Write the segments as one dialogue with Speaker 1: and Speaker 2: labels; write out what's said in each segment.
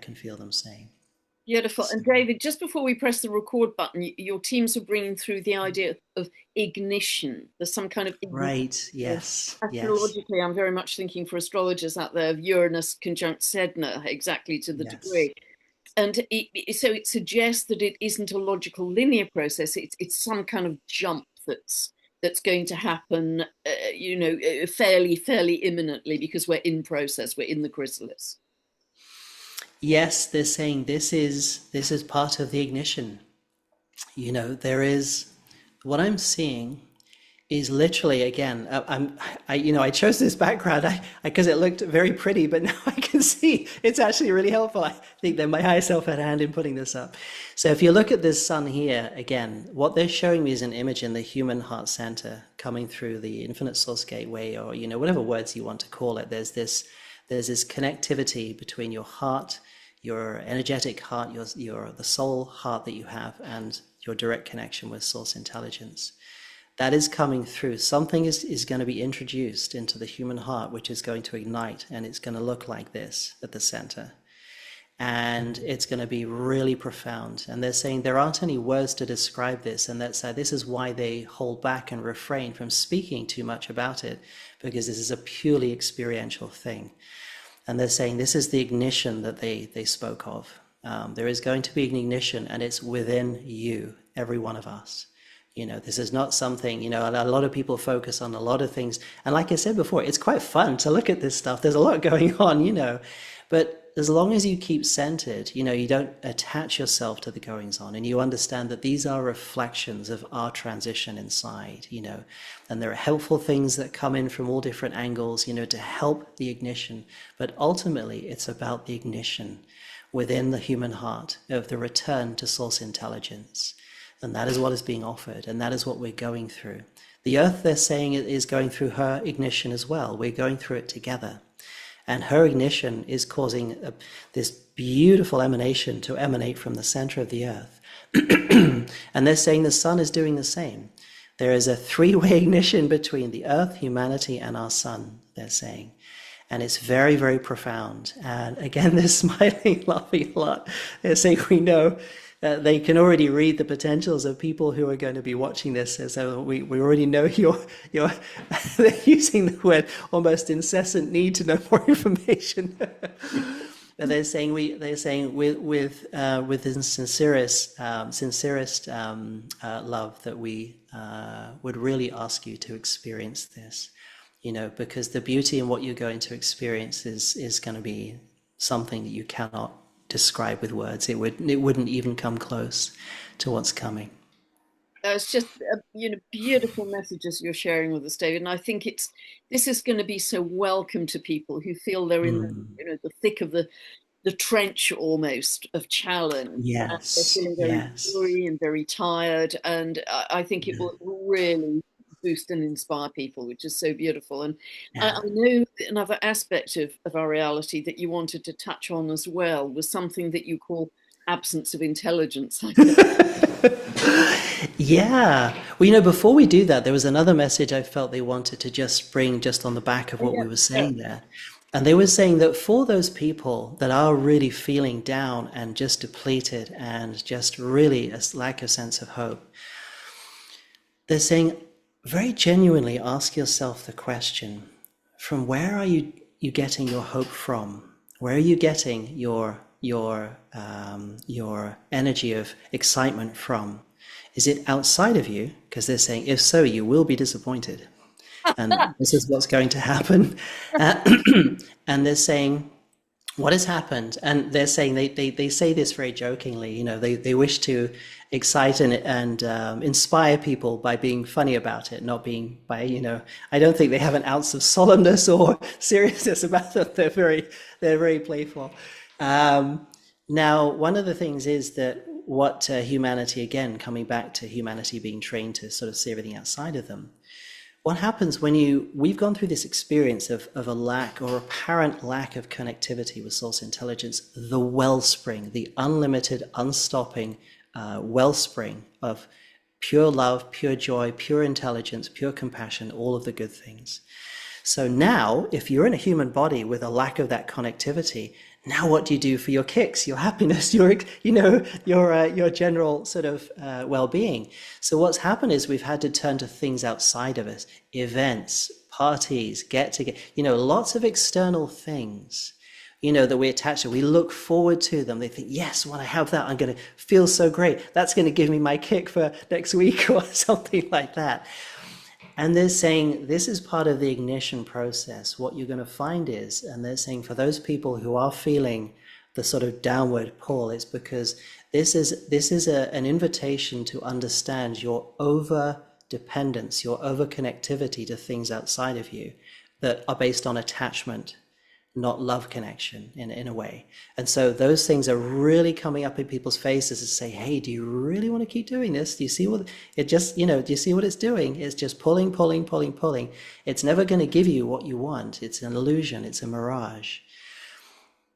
Speaker 1: can feel them saying.
Speaker 2: Beautiful.
Speaker 1: So,
Speaker 2: And David, just before we press the record button, your teams are bringing through the idea of ignition. There's some kind of ignition.
Speaker 1: right. Yes. Yes.
Speaker 2: Astrologically, I'm very much thinking for astrologers out there of Uranus conjunct Sedna, exactly to the
Speaker 1: Yes.
Speaker 2: degree. And so it suggests that it isn't a logical linear process. It's some kind of jump that's going to happen, fairly imminently because we're in process, we're in the chrysalis.
Speaker 1: Yes, they're saying this is part of the ignition. There is what I'm seeing is literally again. I chose this background because it looked very pretty, but now I can see it's actually really helpful. I think that my higher self had a hand in putting this up. So if you look at this sun here again, what they're showing me is an image in the human heart center coming through the infinite source gateway, or whatever words you want to call it. There's this connectivity between your heart, your energetic heart, the soul heart that you have, and your direct connection with source intelligence. That is coming through. Something is going to be introduced into the human heart, which is going to ignite, and it's going to look like this at the center. And it's going to be really profound. And they're saying there aren't any words to describe this, and this is why they hold back and refrain from speaking too much about it, because this is a purely experiential thing. And they're saying this is the ignition that they spoke of. There is going to be an ignition, and it's within you, every one of us. This is not something, a lot of people focus on a lot of things. And like I said before, it's quite fun to look at this stuff. There's a lot going on, but as long as you keep centered, you don't attach yourself to the goings on, and you understand that these are reflections of our transition inside, and there are helpful things that come in from all different angles, to help the ignition. But ultimately, it's about the ignition within the human heart of the return to source intelligence. And that is what is being offered, and that is what we're going through. The earth, they're saying, is going through her ignition as well. We're going through it together. And her ignition is causing this beautiful emanation to emanate from the center of the earth. And they're saying the sun is doing the same. There is a three-way ignition between the earth, humanity, and our sun, they're saying. And it's very, very profound. And again, they're smiling, laughing a lot. They're saying, we know they can already read the potentials of people who are going to be watching this. So we already know you're they're using the word almost incessant need to know more information. But they're saying with the sincerest love that we would really ask you to experience this, because the beauty in what you're going to experience is going to be something that you cannot describe with words. It wouldn't even come close to what's coming.
Speaker 2: It's just beautiful messages you're sharing with us, David, and I think this is going to be so welcome to people who feel they're in the thick of the trench almost of challenge. And they're
Speaker 1: Yes,
Speaker 2: feeling very
Speaker 1: yes.
Speaker 2: weary and very tired, and I think it
Speaker 1: Yeah,
Speaker 2: will really boost and inspire people, which is so beautiful. And I
Speaker 1: yeah.
Speaker 2: know another aspect of our reality that you wanted to touch on as well was something that you call absence of intelligence, I think.
Speaker 1: Yeah. Well, before we do that, there was another message I felt they wanted to just bring just on the back of what
Speaker 2: Yeah,
Speaker 1: we were
Speaker 2: yeah.
Speaker 1: saying there. And they were saying that for those people that are really feeling down and just depleted and just really a lack of sense of hope, they're saying very genuinely ask yourself the question, from where are you getting your hope from? Where are you getting your energy of excitement from? Is it outside of you? Because they're saying, if so, you will be disappointed. And this is what's going to happen. Uh, and they're saying, what has happened? And they're saying, they say this very jokingly, they wish to excite and inspire people by being funny about it, not being I don't think they have an ounce of solemnness or seriousness about it. They're very playful. Now, one of the things is that what humanity, again, coming back to humanity being trained to sort of see everything outside of them, what happens when we've gone through this experience of a lack or apparent lack of connectivity with source intelligence, the wellspring, the unlimited, unstopping wellspring of pure love, pure joy, pure intelligence, pure compassion, all of the good things. So now, if you're in a human body with a lack of that connectivity, Now, what do you do for your kicks, your happiness, your general sort of well-being? So what's happened is we've had to turn to things outside of us, events, parties, get together, lots of external things, that we attach to. We look forward to them. They think, yes, when I have that, I'm going to feel so great. That's going to give me my kick for next week or something like that. And they're saying this is part of the ignition process. What you're going to find is, and they're saying for those people who are feeling the sort of downward pull, it's because this is an invitation to understand your over dependence, your over connectivity to things outside of you that are based on attachment, not love connection in a way. And so those things are really coming up in people's faces to say, hey, do you really want to keep doing this? Do you see what it just, do you see what it's doing? It's just pulling, pulling, pulling, pulling. It's never going to give you what you want. It's an illusion. It's a mirage.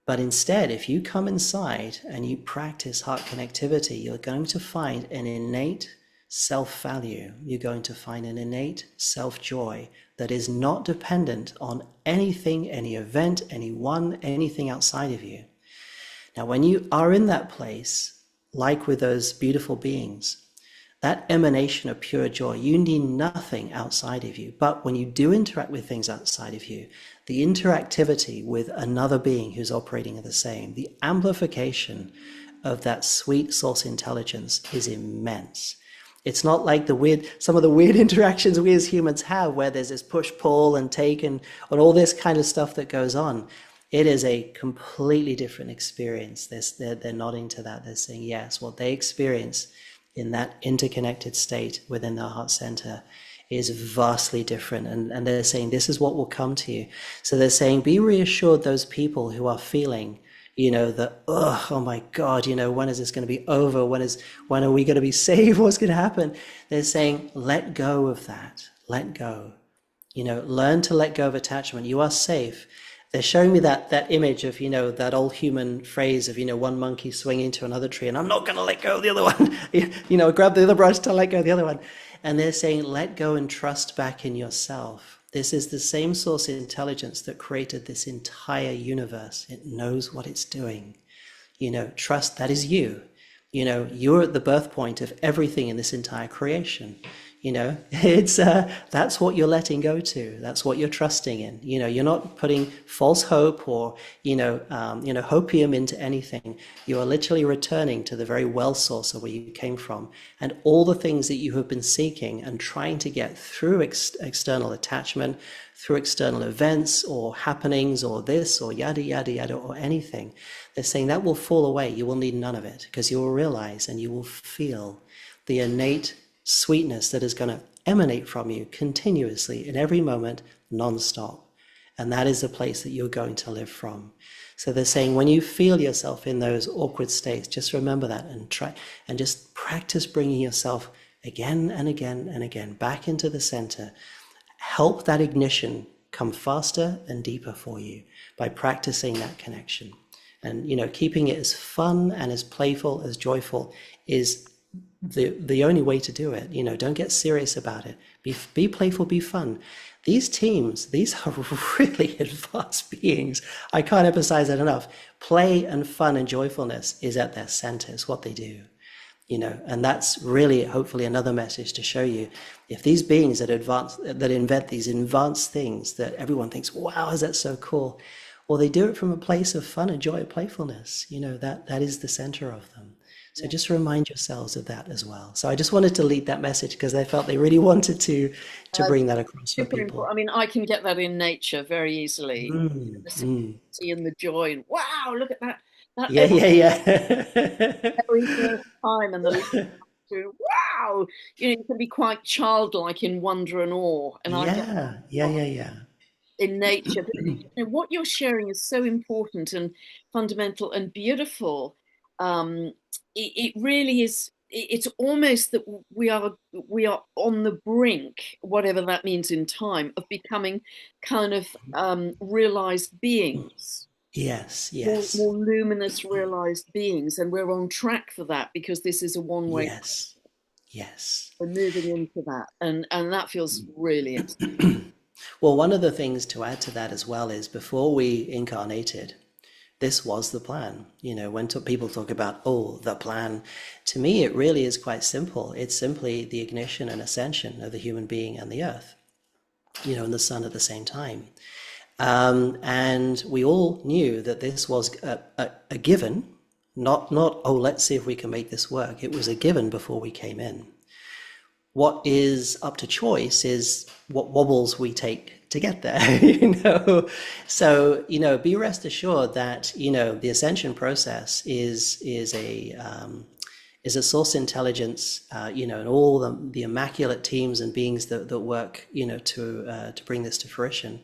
Speaker 1: But instead, if you come inside and you practice heart connectivity, you're going to find an innate self-value. You're going to find an innate self-joy that is not dependent on anything, any event, anyone, anything outside of you. Now, when you are in that place, like with those beautiful beings, that emanation of pure joy, you need nothing outside of you. But when you do interact with things outside of you, the interactivity with another being who's operating at the same, the amplification of that sweet source intelligence is immense. It's not like some of the weird interactions we as humans have where there's this push, pull and take and all this kind of stuff that goes on. It is a completely different experience. They're nodding to that. They're saying, yes, what they experience in that interconnected state within their heart center is vastly different. And they're saying, this is what will come to you. So they're saying, be reassured, those people who are feeling that, oh my God, when is this going to be over? When are we going to be saved? What's going to happen? They're saying, let go of that. Let go. Learn to let go of attachment. You are safe. They're showing me that image of, that old human phrase of, one monkey swinging to another tree, and I'm not going to let go of the other one. Grab the other branch to let go of the other one. And they're saying, let go and trust back in yourself. This is the same source intelligence that created this entire universe. It knows what it's doing. Trust, that is you. You're at the birth point of everything in this entire creation. It's that's what you're letting go to. That's what you're trusting in. You're not putting false hope or hopium into anything. You are literally returning to the very well source of where you came from, and all the things that you have been seeking and trying to get through external attachment, through external events or happenings or this or yada yada yada or anything. They're saying that will fall away. You will need none of it, because you will realize and you will feel the innate sweetness that is going to emanate from you continuously in every moment, non-stop. And that is the place that you're going to live from. So they're saying, when you feel yourself in those awkward states, just remember that and try and just practice bringing yourself again and again and again back into the center. Help that ignition come faster and deeper for you by practicing that connection. And keeping it as fun and as playful, as joyful is the only way to do it. Don't get serious about it. Be playful, be fun. These teams, these are really advanced beings. I can't emphasize that enough. Play and fun and joyfulness is at their center. It's what they do. And that's really hopefully another message to show you. If these beings that invent these advanced things that everyone thinks, wow, is that so cool? Well, they do it from a place of fun and joy and playfulness. That is the center of them. So just remind yourselves of that as well. So I just wanted to lead that message because I felt they really wanted to bring that across for people.
Speaker 2: I mean, I can get that in nature very easily. The simplicity and the joy. And wow, look at that.
Speaker 1: Yeah.
Speaker 2: Every first time and the wow, you can be quite childlike in wonder and awe. And
Speaker 1: Yeah.
Speaker 2: In nature, but what you're sharing is so important and fundamental and beautiful. It really is. It's almost that we are on the brink, whatever that means in time, of becoming kind of realized beings.
Speaker 1: Yes.
Speaker 2: More luminous realized beings, and we're on track for that because this is a one-way.
Speaker 1: Yes.
Speaker 2: We're moving into that, and that feels really exciting.
Speaker 1: Well, one of the things to add to that as well is before we incarnated, this was the plan. When people talk about, oh, the plan, to me, it really is quite simple. It's simply the ignition and ascension of the human being and the earth, and the sun at the same time. And we all knew that this was a given, not, oh, let's see if we can make this work. It was a given before we came in. What is up to choice is what wobbles we take to get there, So, be rest assured that, the ascension process is a source intelligence, and all the immaculate teams and beings that work, to bring this to fruition,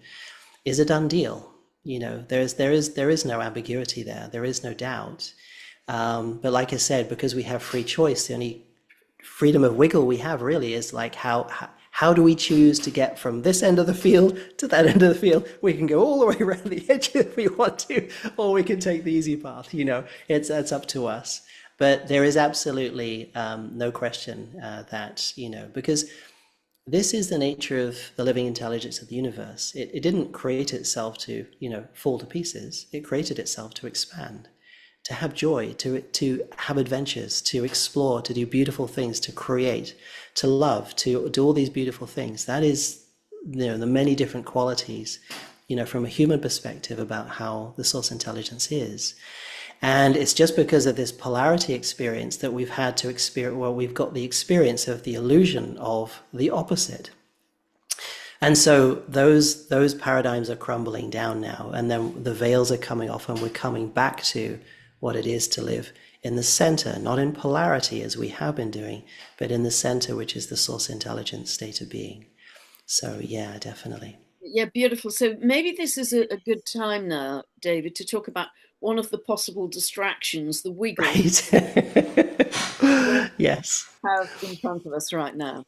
Speaker 1: is a done deal. There is no ambiguity there. There is no doubt. But like I said, because we have free choice, the only freedom of wiggle we have really is like how do we choose to get from this end of the field to that end of the field? We can go all the way around the edge if we want to, or we can take the easy path. It's up to us. But there is absolutely no question that, because this is the nature of the living intelligence of the universe. It didn't create itself to, fall to pieces. It created itself to expand, to have joy, to have adventures, to explore, to do beautiful things, to create, to love, to do all these beautiful things. That is, the many different qualities, from a human perspective about how the source intelligence is. And it's just because of this polarity experience that we've had to experience, we've got the experience of the illusion of the opposite. And so those paradigms are crumbling down now, and then the veils are coming off, and we're coming back to what it is to live in the center, not in polarity as we have been doing, but in the center, which is the source intelligence state of being. So yeah, definitely.
Speaker 2: Yeah, beautiful. So maybe this is a good time now, David, to talk about one of the possible distractions, the wiggle.
Speaker 1: Right. Yes.
Speaker 2: Have in front of us right now.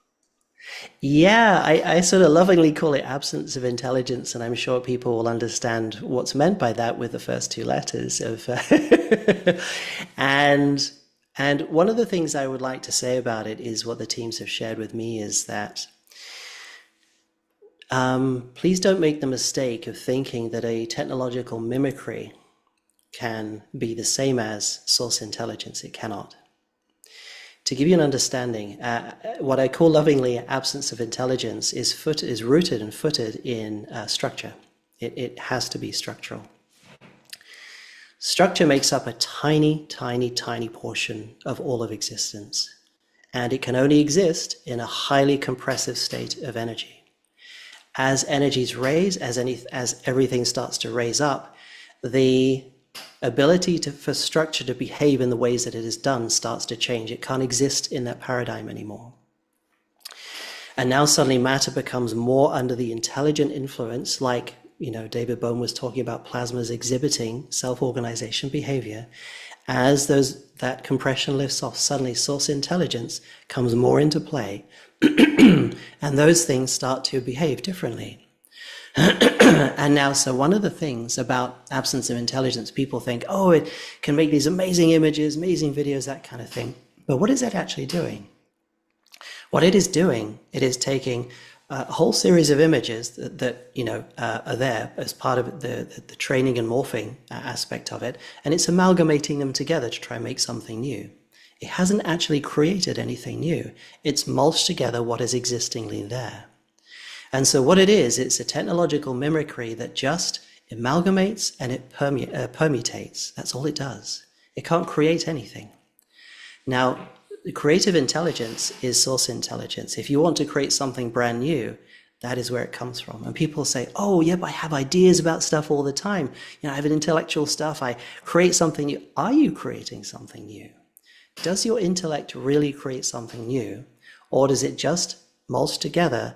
Speaker 1: Yeah, I sort of lovingly call it absence of intelligence, and I'm sure people will understand what's meant by that with the first two letters of and one of the things I would like to say about it is what the teams have shared with me is that please don't make the mistake of thinking that a technological mimicry can be the same as source intelligence. It cannot. To give you an understanding, what I call lovingly absence of intelligence is rooted and footed in structure. It has to be structural. Structure makes up a tiny, tiny, tiny portion of all of existence, and it can only exist in a highly compressive state of energy. As energies raise, as everything starts to raise up, the ability for structure to behave in the ways that it is done starts to change. It can't exist in that paradigm anymore. And now suddenly matter becomes more under the intelligent influence, like, David Bohm was talking about plasmas exhibiting self-organization behavior. As that compression lifts off, suddenly source intelligence comes more into play, and those things start to behave differently. And now, so one of the things about absence of intelligence, people think, oh, it can make these amazing images, amazing videos, that kind of thing. But what is that actually doing? What it is doing, it is taking a whole series of images that are there as part of the training and morphing aspect of it, and it's amalgamating them together to try and make something new. It hasn't actually created anything new. It's mulched together what is existingly there. And so what it is, it's a technological mimicry that just amalgamates and it permutates. That's all it does. It can't create anything. Now, the creative intelligence is source intelligence. If you want to create something brand new, that is where it comes from. And people say, oh, yeah, but I have ideas about stuff all the time. I have an intellectual stuff. I create something new. Are you creating something new? Does your intellect really create something new? Or does it just mulch together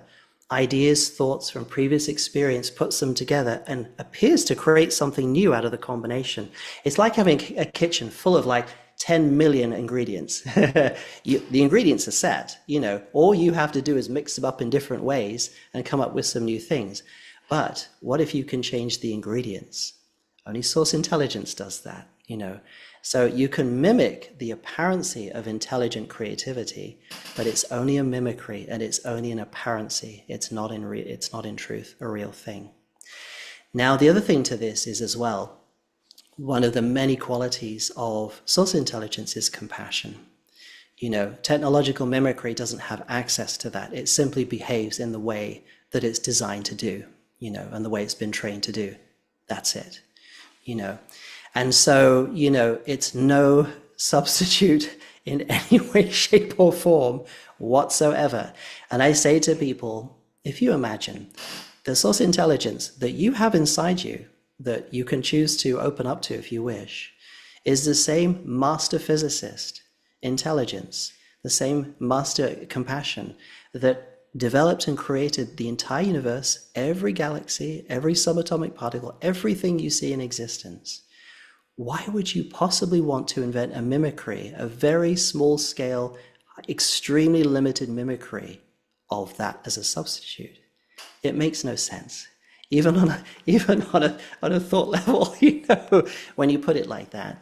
Speaker 1: ideas, thoughts from previous experience, puts them together and appears to create something new out of the combination? It's like having a kitchen full of like 10 million ingredients. The ingredients are set, all you have to do is mix them up in different ways and come up with some new things. But what if you can change the ingredients? Only source intelligence does that, So you can mimic the apparency of intelligent creativity, but it's only a mimicry and it's only an apparency. It's not in truth a real thing. Now, the other thing to this is as well, one of the many qualities of source intelligence is compassion. You know, technological mimicry doesn't have access to that. It simply behaves in the way that it's designed to do, you know, and the way it's been trained to do. That's it, you know. And so, you know, it's no substitute in any way, shape, or form whatsoever. And I say to people, if you imagine the source intelligence that you have inside you, that you can choose to open up to if you wish, is the same master physicist intelligence, the same master compassion that developed and created the entire universe, every galaxy, every subatomic particle, everything you see in existence. Why would you possibly want to invent a mimicry, a very small scale, extremely limited mimicry of that as a substitute? It makes no sense. Even on a thought level, you know, when you put it like that.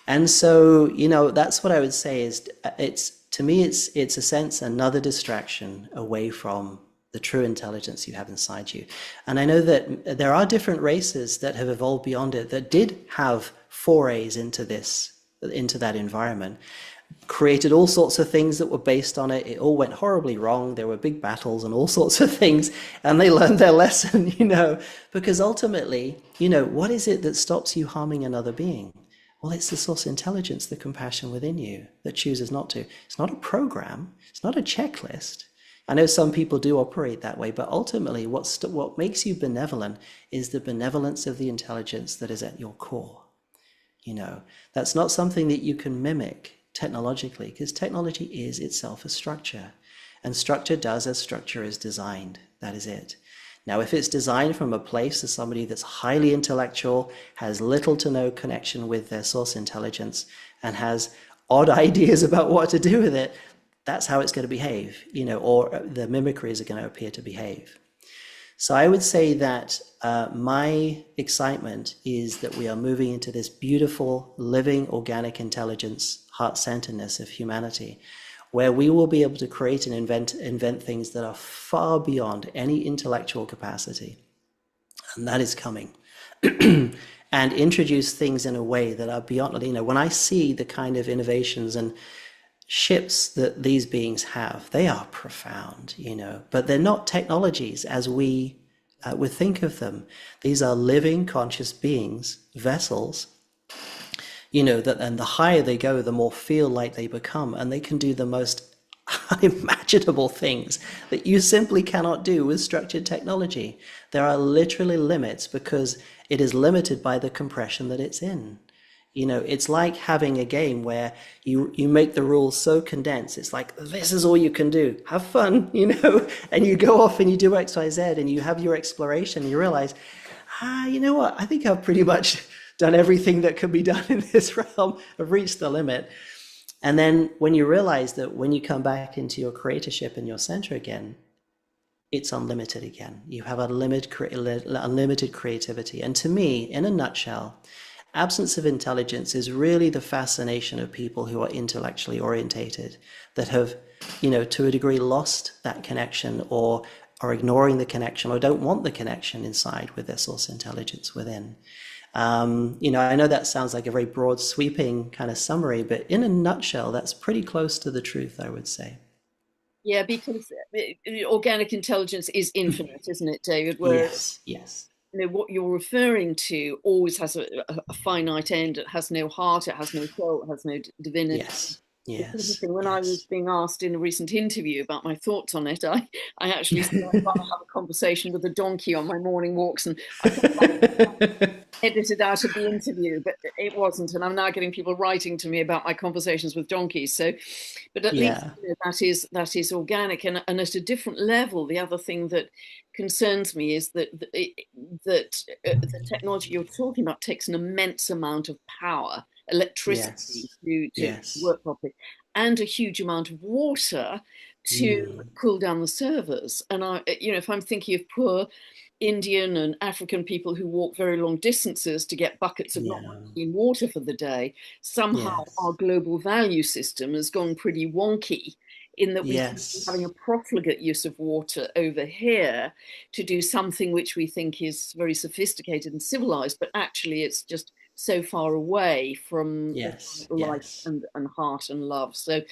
Speaker 1: And so, you know, that's what I would say is to me, it's a sense, another distraction away from the true intelligence you have inside you. And I know that there are different races that have evolved beyond it that did have forays into that environment, created all sorts of things that were based on it. It all went horribly wrong. There were big battles and all sorts of things, and they learned their lesson, you know, because ultimately, you know, what is it that stops you harming another being? Well, it's the source intelligence, the compassion within you that chooses not to. It's not a program. It's not a checklist. I know some people do operate that way, but ultimately what makes you benevolent is the benevolence of the intelligence that is at your core. You know, that's not something that you can mimic technologically, because technology is itself a structure, and structure does as structure is designed. That is it. Now, if it's designed from a place of somebody that's highly intellectual, has little to no connection with their source intelligence, and has odd ideas about what to do with it, that's how it's going to behave, you know, or the mimicries are going to appear to behave. So I would say that my excitement is that we are moving into this beautiful, living, organic intelligence, heart-centeredness of humanity, where we will be able to create and invent things that are far beyond any intellectual capacity. And that is coming. And introduce things in a way that are beyond, you know, when I see the kind of innovations and ships that these beings have, they are profound, you know, but they're not technologies as we would think of them. These are living, conscious beings, vessels, you know, that, and the higher they go, the more feel like they become, and they can do the most unimaginable things that you simply cannot do with structured technology. There are literally limits because it is limited by the compression that it's in. You know, it's like having a game where you make the rules so condensed. It's like, this is all you can do. Have fun, you know, and you go off and you do X, Y, Z, and you have your exploration. And you realize, you know what? I think I've pretty much done everything that can be done in this realm. I've reached the limit. And then when you realize that when you come back into your creatorship and your center again, it's unlimited again. You have unlimited creativity. And to me, in a nutshell, absence of intelligence is really the fascination of people who are intellectually orientated, that have, you know, to a degree lost that connection, or are ignoring the connection, or don't want the connection inside with their source intelligence within. You know, I know that sounds like a very broad, sweeping kind of summary, but in a nutshell, that's pretty close to the truth, I would say.
Speaker 2: Yeah, because organic intelligence is infinite, isn't it, David?
Speaker 1: Yes, yes.
Speaker 2: You know, what you're referring to always has a finite end. It has no heart, it has no soul, it has no divinity.
Speaker 1: Yes,
Speaker 2: It's
Speaker 1: yes,
Speaker 2: interesting. When I was
Speaker 1: yes.
Speaker 2: being asked in a recent interview about my thoughts on it, I actually said I'd rather have a conversation with a donkey on my morning walks, and I thought that was edited out of the interview, but it wasn't. And I'm now getting people writing to me about my conversations with donkeys. So, but at least
Speaker 1: Yeah,
Speaker 2: you know, that is organic, and at a different level. The other thing that concerns me is the technology you're talking about takes an immense amount of power, electricity,
Speaker 1: yes,
Speaker 2: to
Speaker 1: yes.
Speaker 2: work properly, and a huge amount of water to
Speaker 1: Mm,
Speaker 2: cool down the servers. And you know, if I'm thinking of poor Indian and African people who walk very long distances to get buckets of not
Speaker 1: yeah,
Speaker 2: much clean water for the day, somehow our
Speaker 1: yes,
Speaker 2: global value system has gone pretty wonky in that we seem to be having a
Speaker 1: yes,
Speaker 2: profligate use of water over here to do something which we think is very sophisticated and civilized, but actually it's just so far away from
Speaker 1: Yes,
Speaker 2: life
Speaker 1: yes,
Speaker 2: and heart and love. So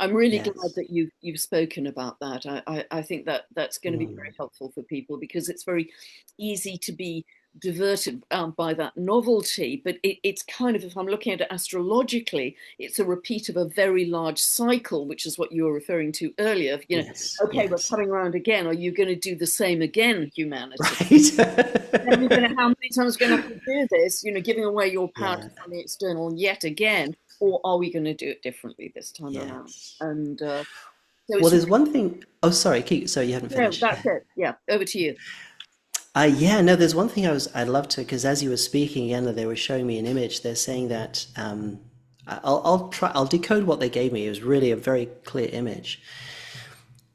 Speaker 2: I'm really glad
Speaker 1: yes.
Speaker 2: that you've spoken about that. I think that that's going to be very
Speaker 1: Mm.
Speaker 2: helpful for people, because it's very easy to be diverted by that novelty, but it's kind of, if I'm looking at it astrologically, it's a repeat of a very large cycle, which is what you were referring to earlier. You know,
Speaker 1: Yes,
Speaker 2: okay, we're
Speaker 1: yes.
Speaker 2: coming around again. Are you going to do the same again, humanity? And you're
Speaker 1: Right.
Speaker 2: going to, how many times are going to have to do this? You know, giving away your power to
Speaker 1: Yeah,
Speaker 2: something external yet again, or are we going to do it differently this time around?
Speaker 1: yes.
Speaker 2: And so
Speaker 1: Well,
Speaker 2: it's
Speaker 1: there's one thing. Oh, sorry, keep. Sorry, you haven't
Speaker 2: no,
Speaker 1: finished.
Speaker 2: that's it. Yeah, over to you.
Speaker 1: Yeah, no, there's one thing I'd love to, because as you were speaking again, they were showing me an image. They're saying that I'll decode what they gave me. It was really a very clear image.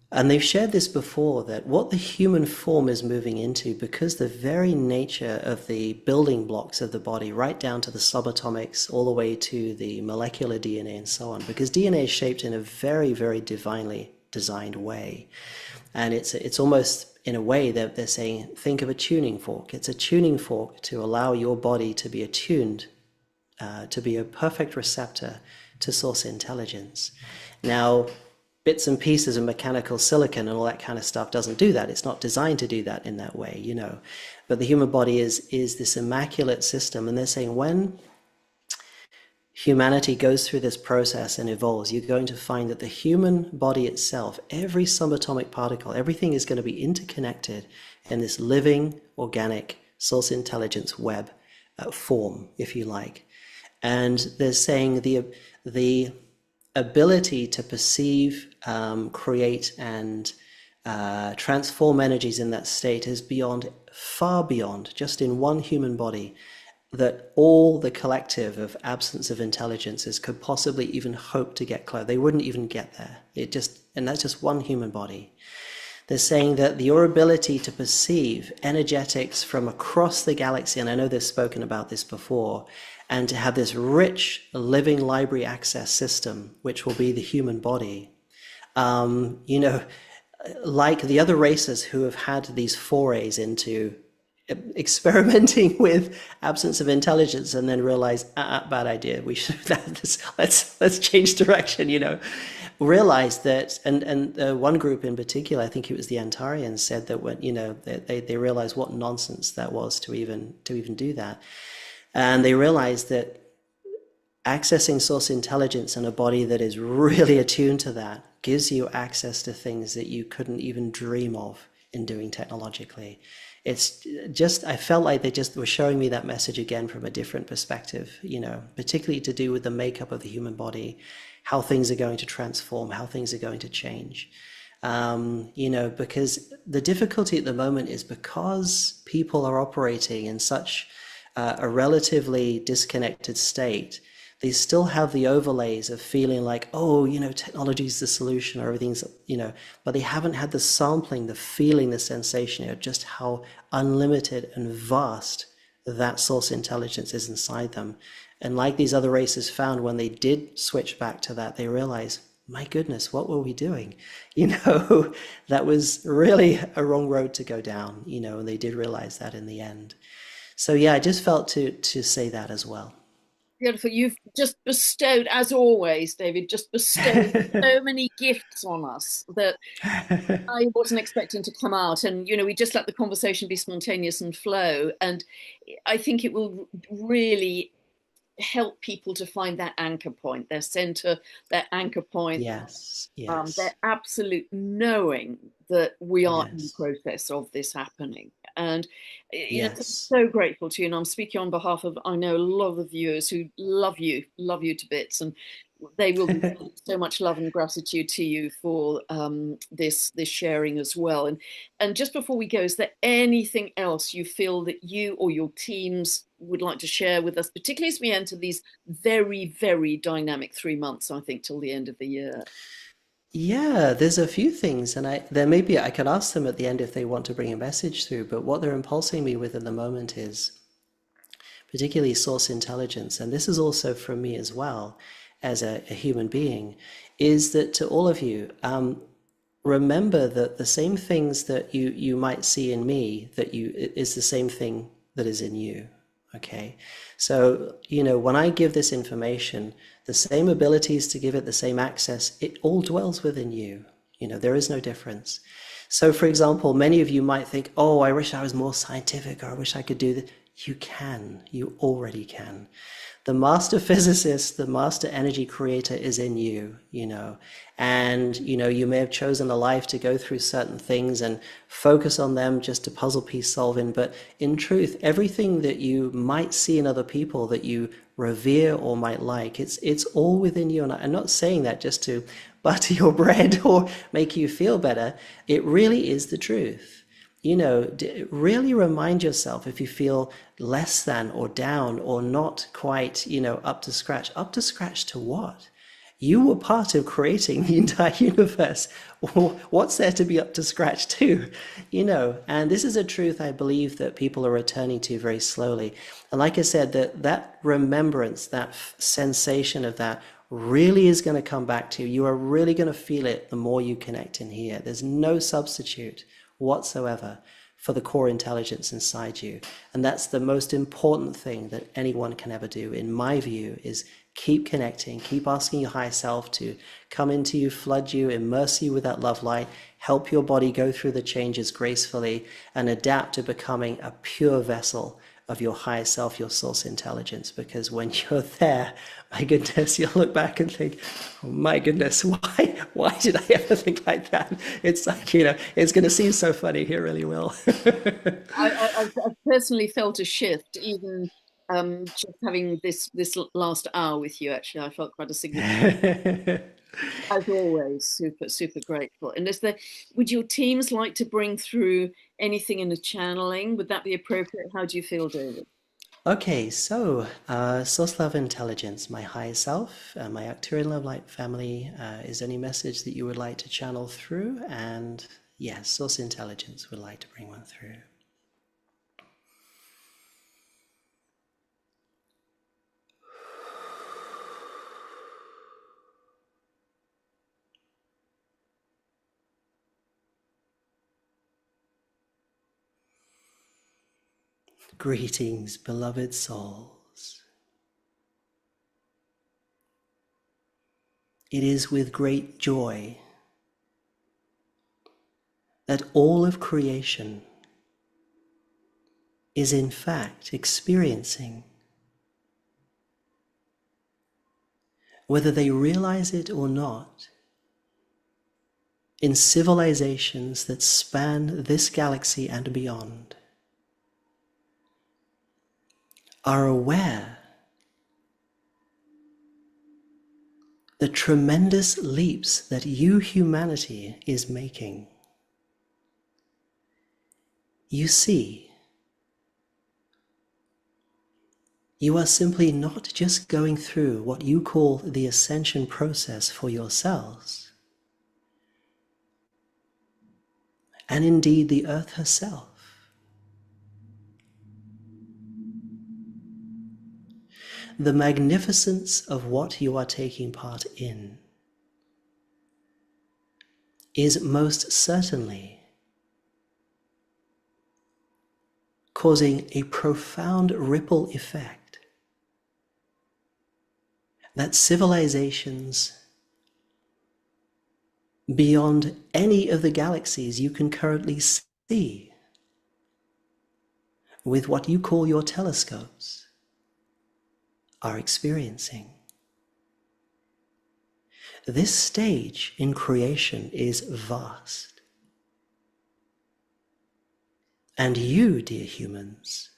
Speaker 1: And they've shared this before, that what the human form is moving into, because the very nature of the building blocks of the body, right down to the subatomics, all the way to the molecular DNA and so on, because DNA is shaped in a very, very divinely designed way. And it's almost in a way that they're saying, think of a tuning fork. It's a tuning fork to allow your body to be attuned, to be a perfect receptor to source intelligence. Now, bits and pieces of mechanical silicon and all that kind of stuff doesn't do that. It's not designed to do that in that way, you know. But the human body is this immaculate system, and they're saying when humanity goes through this process and evolves, you're going to find that the human body itself, every subatomic particle, everything is going to be interconnected in this living, organic, source intelligence web form, if you like. And they're saying the ability to perceive, create, and transform energies in that state is beyond, far beyond, just in one human body, that all the collective of absence of intelligences could possibly even hope to get close. They wouldn't even get there. And that's just one human body. They're saying that your ability to perceive energetics from across the galaxy, and I know they've spoken about this before, and to have this rich living library access system, which will be the human body, you know, like the other races who have had these forays into experimenting with absence of intelligence and then realize, bad idea, we should have this, let's change direction, you know. Realize that, and one group in particular, I think it was the Antarians, said that when, you know, they realized what nonsense that was to even do that. And they realized that accessing source intelligence in a body that is really attuned to that gives you access to things that you couldn't even dream of in doing technologically. It's just, I felt like they just were showing me that message again from a different perspective, you know, particularly to do with the makeup of the human body, how things are going to transform, how things are going to change. You know, because the difficulty at the moment is because people are operating in such a relatively disconnected state, they still have the overlays of feeling like, oh, you know, technology is the solution or everything's, you know, but they haven't had the sampling, the feeling, the sensation of just how unlimited and vast that source intelligence is inside them. And like these other races found, when they did switch back to that, they realized, my goodness, what were we doing? You know, that was really a wrong road to go down, you know, and they did realize that in the end. So yeah, I just felt to say that as well.
Speaker 2: Beautiful. You've just bestowed, as always, David, just bestowed so many gifts on us that I wasn't expecting to come out. And, you know, we just let the conversation be spontaneous and flow. And I think it will really help people to find that anchor point, their center, their anchor point,
Speaker 1: Yes,
Speaker 2: their
Speaker 1: yes,
Speaker 2: absolute knowing that we are in the
Speaker 1: yes,
Speaker 2: process of this happening. And you know, I'm
Speaker 1: yes.
Speaker 2: so grateful to you. And I'm speaking on behalf of, I know, a lot of the viewers who love you to bits, and they will be sending so much love and gratitude to you for this sharing as well. And just before we go, is there anything else you feel that you or your teams would like to share with us, particularly as we enter these very, very dynamic 3 months, I think, till the end of the year?
Speaker 1: Yeah, there's a few things, and there may be, I could ask them at the end if they want to bring a message through, but what they're impulsing me with at the moment is particularly source intelligence, and this is also from me as well as a human being, is that to all of you, remember that the same things that you might see in me, that you is the same thing that is in you. Okay, so, when I give this information, the same abilities to give it the same access, it all dwells within you. There is no difference. So, for example, many of you might think, oh, I wish I was more scientific, or I wish I could do this. You can. You already can. The master physicist, the master energy creator is in you, and, you may have chosen a life to go through certain things and focus on them just to puzzle piece solving. But in truth, everything that you might see in other people that you revere or might like, it's all within you. And I'm not saying that just to butter your bread or make you feel better. It really is the truth. Really remind yourself if you feel less than or down or not quite, up to scratch. Up to scratch to what? You were part of creating the entire universe. What's there to be up to scratch to? And this is a truth I believe that people are returning to very slowly. And like I said, that remembrance, that sensation of that really is going to come back to you. You are really going to feel it the more you connect in here. There's no substitute whatsoever for the core intelligence inside you. And that's the most important thing that anyone can ever do, in my view, is keep connecting, keep asking your higher self to come into you, flood you, immerse you with that love light, help your body go through the changes gracefully, and adapt to becoming a pure vessel of your higher self, your source intelligence. Because when you're there, my goodness, you'll look back and think, oh my goodness, why did I ever think like that? It's like, it's going to seem so funny. It really will.
Speaker 2: I've personally felt a shift, even just having this last hour with you. Actually, I felt quite a significant. As always, super, super grateful. And would your teams like to bring through anything in the channeling? Would that be appropriate? How do you feel, David?
Speaker 1: Okay, so source love intelligence, my higher self, my Arcturian love light family, is any message that you would like to channel through? And yes, source intelligence would like to bring one through. Greetings, beloved souls. It is with great joy that all of creation is in fact experiencing, whether they realize it or not, in civilizations that span this galaxy and beyond, are aware the tremendous leaps that you, humanity, is making. You see, you are simply not just going through what you call the ascension process for yourselves, and indeed the earth herself. The magnificence of what you are taking part in is most certainly causing a profound ripple effect that civilizations beyond any of the galaxies you can currently see with what you call your telescopes are experiencing. This stage in creation is vast. And you, dear humans,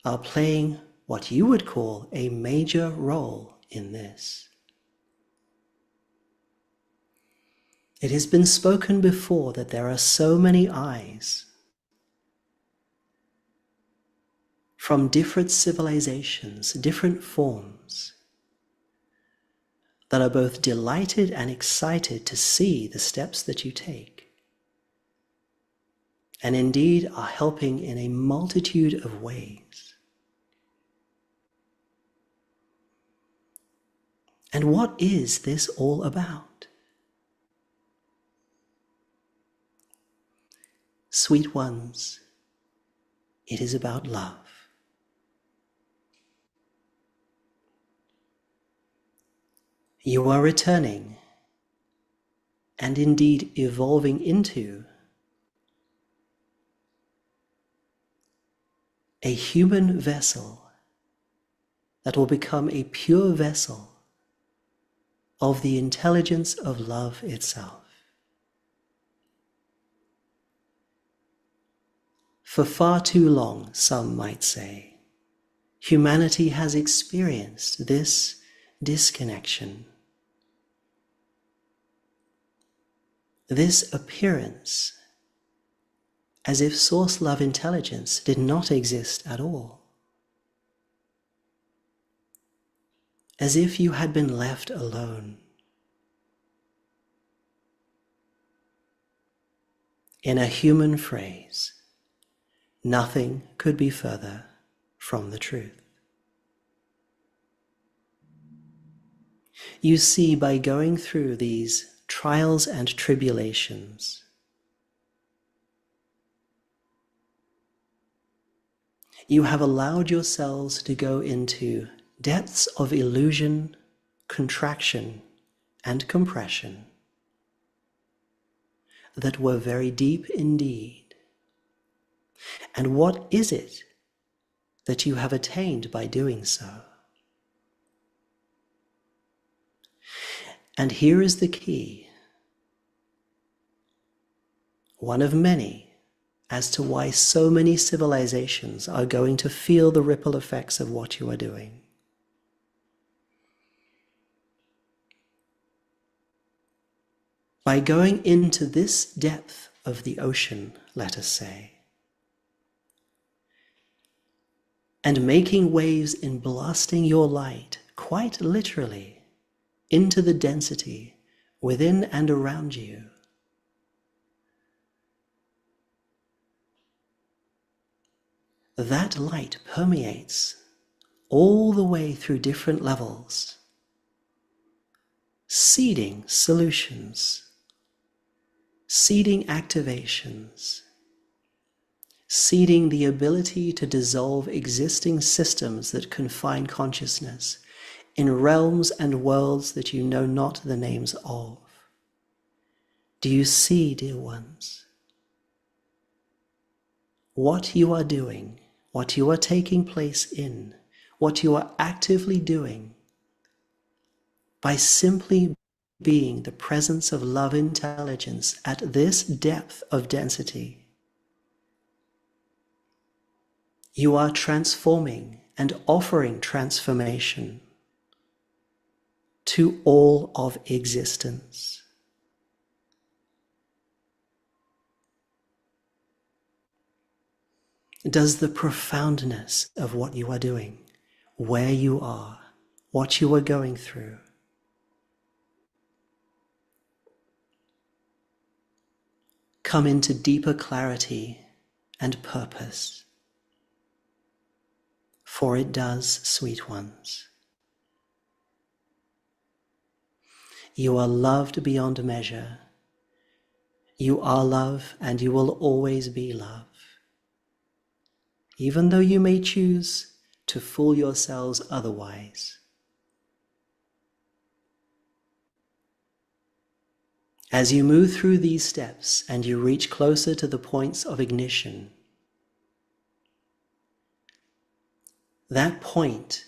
Speaker 1: are playing what you would call a major role in this. It has been spoken before that there are so many eyes from different civilizations, different forms, that are both delighted and excited to see the steps that you take, and indeed are helping in a multitude of ways. And what is this all about? Sweet ones, it is about love. You are returning and indeed evolving into a human vessel that will become a pure vessel of the intelligence of love itself. For far too long, some might say, humanity has experienced this disconnection, this appearance as if source love intelligence did not exist at all, as if you had been left alone. In a human phrase, nothing could be further from the truth. You see, by going through these trials and tribulations, you have allowed yourselves to go into depths of illusion, contraction, and compression that were very deep indeed. And what is it that you have attained by doing so? And here is the key, one of many, as to why so many civilizations are going to feel the ripple effects of what you are doing. By going into this depth of the ocean, let us say, and making waves in blasting your light, quite literally, into the density within and around you, that light permeates all the way through different levels, seeding solutions, seeding activations, seeding the ability to dissolve existing systems that confine consciousness in realms and worlds that you know not the names of. Do you see, dear ones, what you are doing, what you are taking place in, what you are actively doing by simply being the presence of love intelligence at this depth of density? You are transforming and offering transformation to all of existence. Does the profoundness of what you are doing, where you are, what you are going through, come into deeper clarity and purpose? For it does, sweet ones. You are loved beyond measure. You are love, and you will always be love. Even though you may choose to fool yourselves otherwise. As you move through these steps and you reach closer to the points of ignition, that point,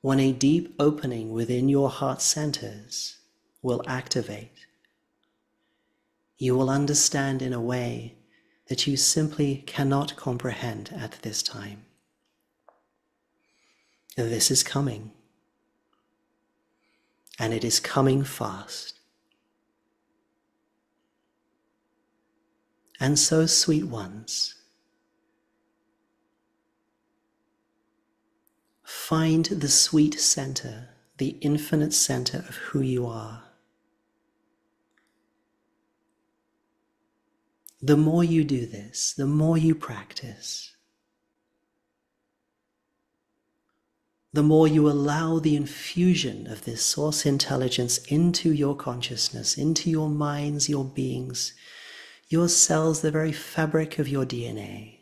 Speaker 1: when a deep opening within your heart centers will activate, you will understand in a way that you simply cannot comprehend at this time. This is coming, and it is coming fast. And so, sweet ones, find the sweet center, the infinite center of who you are. The more you do this, the more you practice, the more you allow the infusion of this source intelligence into your consciousness, into your minds, your beings, your cells, the very fabric of your DNA.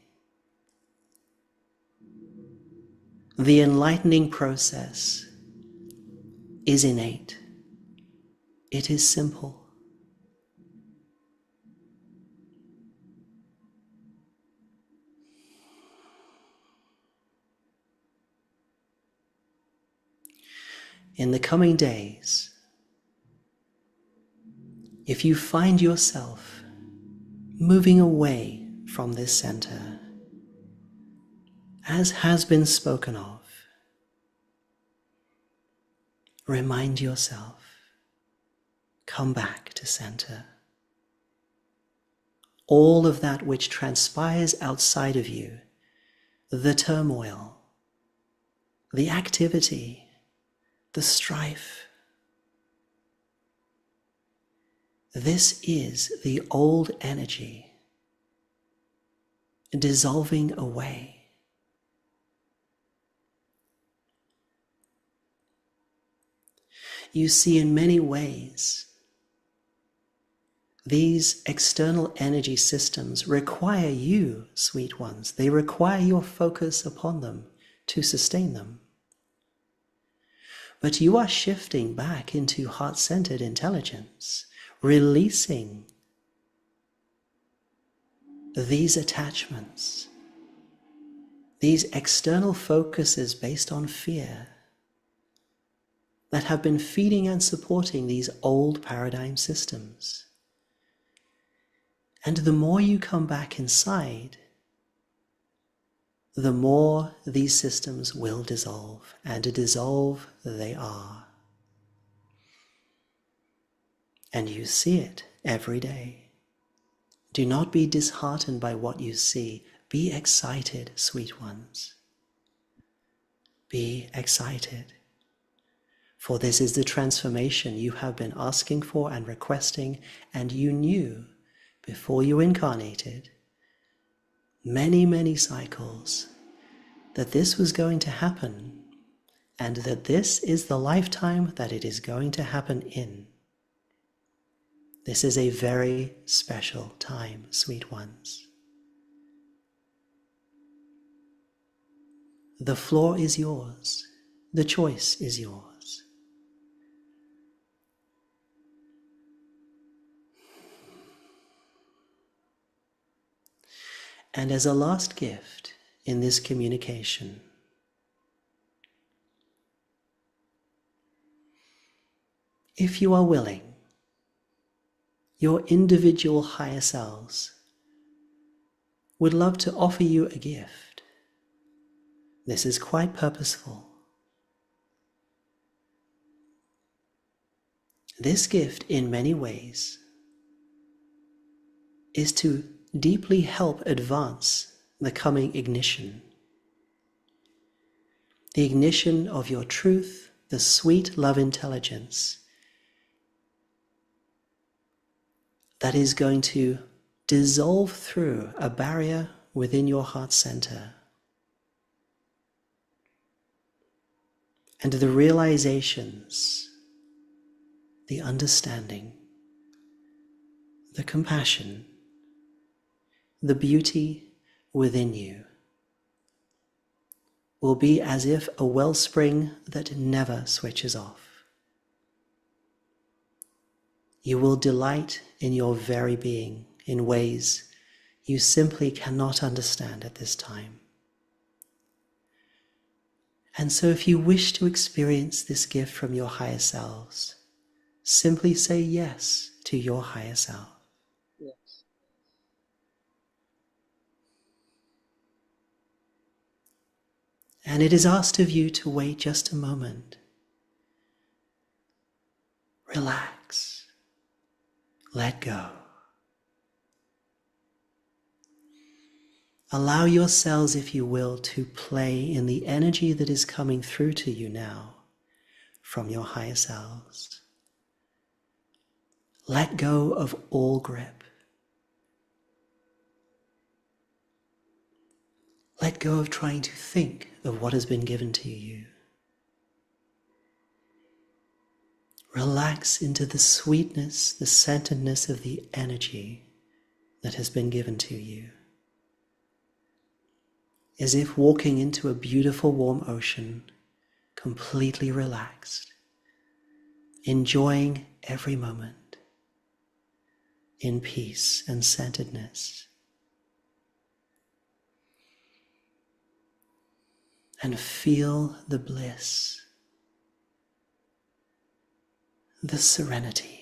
Speaker 1: The enlightening process is innate. It is simple. In the coming days, if you find yourself moving away from this center, as has been spoken of, remind yourself, come back to center. All of that which transpires outside of you, the turmoil, the activity, the strife, this is the old energy dissolving away. You see, in many ways, these external energy systems require you, sweet ones. They require your focus upon them to sustain them. But you are shifting back into heart-centered intelligence, releasing these attachments, these external focuses based on fear that have been feeding and supporting these old paradigm systems. And the more you come back inside, the more these systems will dissolve, and to dissolve they are. And you see it every day. Do not be disheartened by what you see. Be excited, sweet ones. Be excited. For this is the transformation you have been asking for and requesting, and you knew before you incarnated, many, many cycles, that this was going to happen, and that this is the lifetime that it is going to happen in. This is a very special time, sweet ones. The floor is yours. The choice is yours. And as a last gift in this communication, if you are willing, your individual higher selves would love to offer you a gift. This is quite purposeful. This gift, in many ways, is to deeply help advance the coming ignition. The ignition of your truth, the sweet love intelligence that is going to dissolve through a barrier within your heart center. And the realizations, the understanding, the compassion, the beauty within you will be as if a wellspring that never switches off. You will delight in your very being in ways you simply cannot understand at this time. And so if you wish to experience this gift from your higher selves, simply say yes to your higher self.
Speaker 2: Yes.
Speaker 1: And it is asked of you to wait just a moment. Relax. Let go. Allow yourselves, if you will, to play in the energy that is coming through to you now from your higher selves. Let go of all grip. Let go of trying to think of what has been given to you. Relax into the sweetness, the centeredness of the energy that has been given to you. As if walking into a beautiful warm ocean, completely relaxed, enjoying every moment in peace and centeredness. And feel the bliss, the serenity.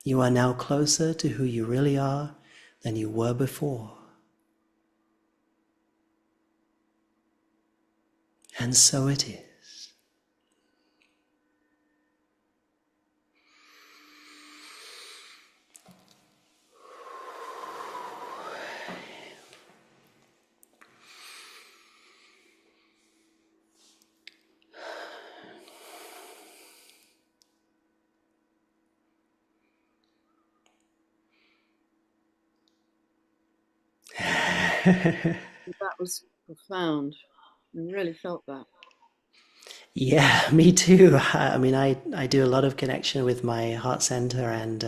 Speaker 1: You are now closer to who you really are than you were before. And so it is.
Speaker 2: That was profound. I really felt that.
Speaker 1: Yeah, me too. I mean, I do a lot of connection with my heart center, and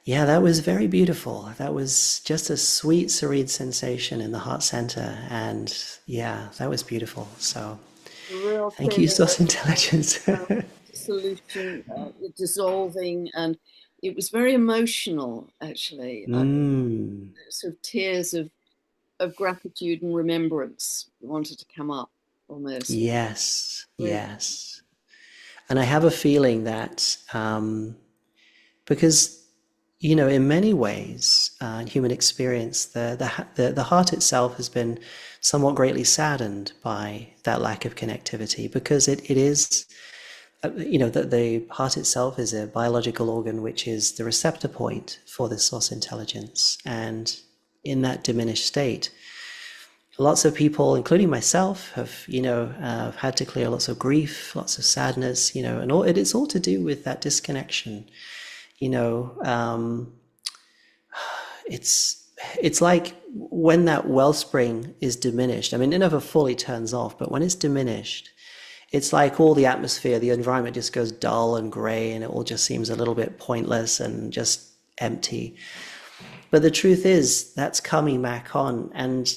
Speaker 1: yeah, that was very beautiful. That was just a sweet, serene sensation in the heart center, and yeah, that was beautiful. So
Speaker 2: A real
Speaker 1: thank you,
Speaker 2: feeling
Speaker 1: Source Intelligence.
Speaker 2: of dissolution, dissolving, and it was very emotional, actually.
Speaker 1: Mm,
Speaker 2: Sort of tears of gratitude and remembrance wanted to come up almost.
Speaker 1: yes,
Speaker 2: Really.
Speaker 1: yes. And I have a feeling that because, you know, in many ways, in human experience, the heart itself has been somewhat greatly saddened by that lack of connectivity, because it is, you know, that the heart itself is a biological organ which is the receptor point for the source intelligence. And in that diminished state, lots of people, including myself, have, you know, had to clear lots of grief, lots of sadness, you know, and all, it's all to do with that disconnection. You know, it's like when that wellspring is diminished. I mean, it never fully turns off, but when it's diminished, it's like all the atmosphere, the environment just goes dull and gray, and it all just seems a little bit pointless and just empty. But the truth is, that's coming back on. And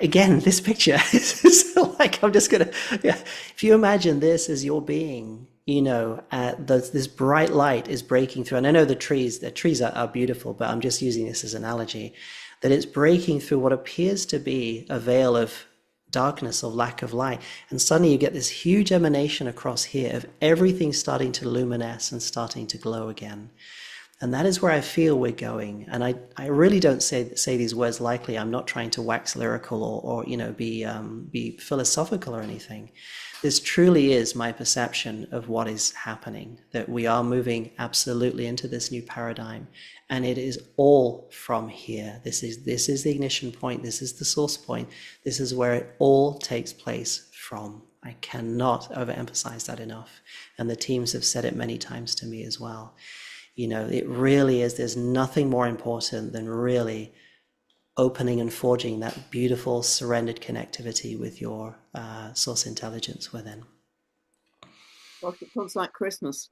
Speaker 1: again, this picture is like, I'm just gonna, yeah. If you imagine this as your being, you know, this bright light is breaking through. And I know the trees are beautiful, but I'm just using this as an analogy, that it's breaking through what appears to be a veil of darkness or lack of light. And suddenly you get this huge emanation across here of everything starting to luminesce and starting to glow again. And that is where I feel we're going. And I really don't say these words lightly. I'm not trying to wax lyrical or you know, be philosophical or anything. This truly is my perception of what is happening, that we are moving absolutely into this new paradigm. And it is all from here. This is the ignition point. This is the source point. This is where it all takes place from. I cannot overemphasize that enough. And the teams have said it many times to me as well. You know, it really is, there's nothing more important than really opening and forging that beautiful surrendered connectivity with your source intelligence within.
Speaker 2: Gosh, it feels like Christmas.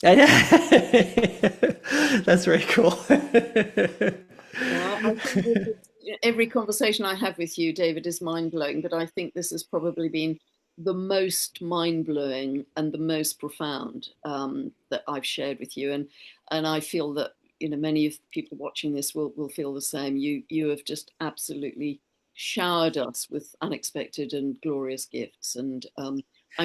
Speaker 1: That's very cool.
Speaker 2: I think this is, every conversation I have with you, David, is mind blowing, but I think this has probably been the most mind blowing and the most profound that I've shared with you, and I feel that, you know, many of the people watching this will feel the same. You have just absolutely showered us with unexpected and glorious gifts, and I'm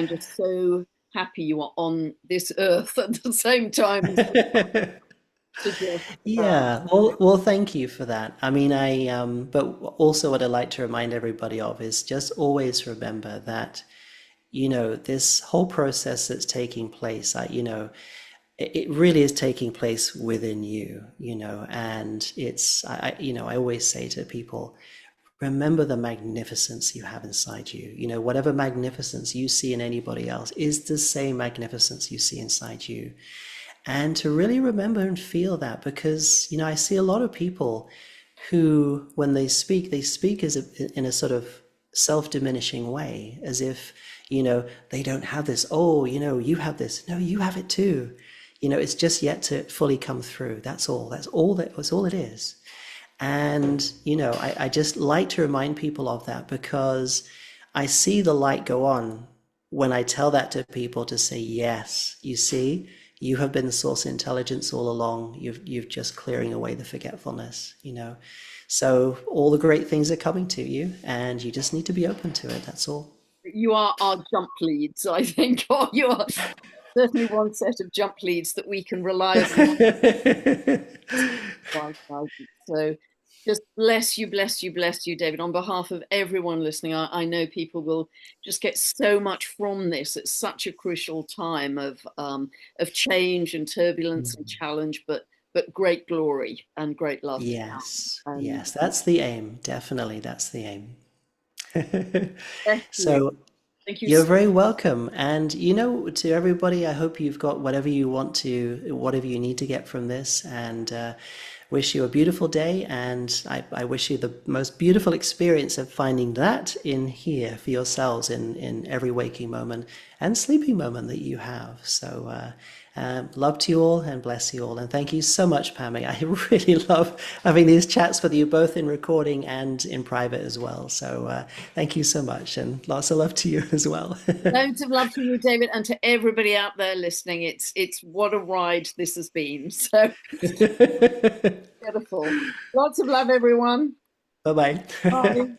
Speaker 2: just so happy you are on this earth at the same time.
Speaker 1: Yeah, well, thank you for that. I mean, but also what I like to remind everybody of is just always remember that, you know, this whole process that's taking place, you know, it really is taking place within you, you know, and it's, you know, I always say to people, remember the magnificence you have inside you. You know, whatever magnificence you see in anybody else is the same magnificence you see inside you. And to really remember and feel that, because, you know, I see a lot of people who, when they speak as in a sort of self-diminishing way, as if, you know, they don't have this. Oh, you know, you have this. No, you have it too. You know, it's just yet to fully come through. That's all it is. And, you know, I just like to remind people of that because I see the light go on when I tell that to people to say, yes, you see, you have been the source of intelligence all along. You've just clearing away the forgetfulness, you know. So all the great things are coming to you and you just need to be open to it. That's all.
Speaker 2: You are our jump leads, I think, or you are certainly one set of jump leads that we can reliably provide guidance. So just bless you, David. On behalf of everyone listening, I know people will just get so much from this. It's such a crucial time of change and turbulence and challenge, but great glory and great love.
Speaker 1: Yes,
Speaker 2: And
Speaker 1: yes, that's the aim. Definitely, that's the aim.
Speaker 2: thank you.
Speaker 1: So
Speaker 2: Thank you
Speaker 1: you're
Speaker 2: so
Speaker 1: very welcome. And you know, to everybody, I hope you've got whatever you want to, whatever you need to get from this. And wish you a beautiful day. And I wish you the most beautiful experience of finding that in here for yourselves in every waking moment and sleeping moment that you have. So love to you all and bless you all. And thank you so much, Pammy. I really love having these chats with you both in recording and in private as well. So thank you so much and lots of love to you as well.
Speaker 2: loads of love to you, David, and to everybody out there listening. It's what a ride this has been. So beautiful. Lots of love, everyone.
Speaker 1: Bye bye.
Speaker 2: Bye.